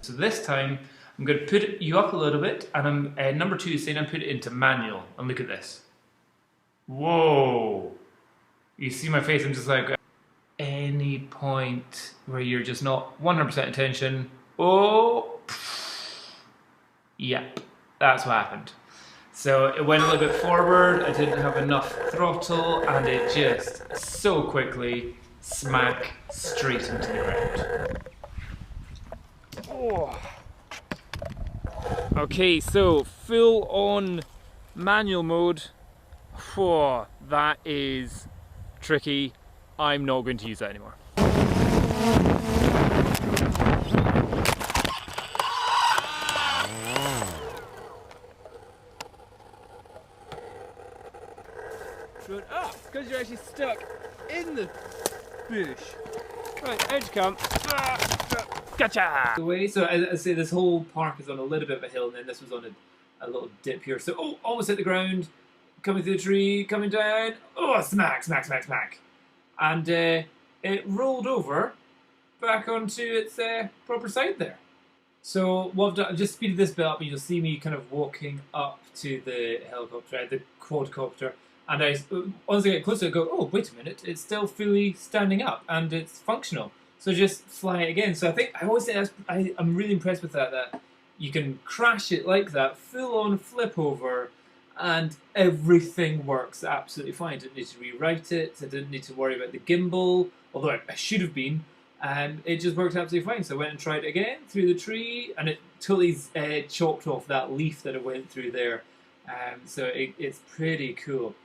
So this time, I'm going to put you up a little bit, and I'm number 2 is saying I put it into manual. And look at this. Whoa! You see my face, I'm just like, any point where you're just not 100% attention. Oh! Yep, that's what happened. So it went a little bit forward, I didn't have enough throttle, and it just so quickly smack straight into the ground. Oh. Okay, so full on manual mode. Whoa, that is tricky. I'm not going to use that anymore. Ah, because you're actually stuck in the bush. Right, out you come. Gotcha! So as I say, this whole park is on a little bit of a hill, and then this was on a little dip here. So, oh, almost hit the ground, coming through the tree, coming down. Oh, smack, smack, smack, smack. And it rolled over back onto its proper side there. So what I've done, I've just speeded this bit up, and you'll see me kind of walking up to the helicopter, the quadcopter. And once I get closer, I go, oh, wait a minute, it's still fully standing up and it's functional. So just fly it again. So I always say I'm really impressed with that you can crash it like that, full on flip over, and everything works absolutely fine. I didn't need to rewrite it, I didn't need to worry about the gimbal, although I should have been. It just worked absolutely fine. So I went and tried it again through the tree, and it totally chopped off that leaf that it went through there. So it's pretty cool.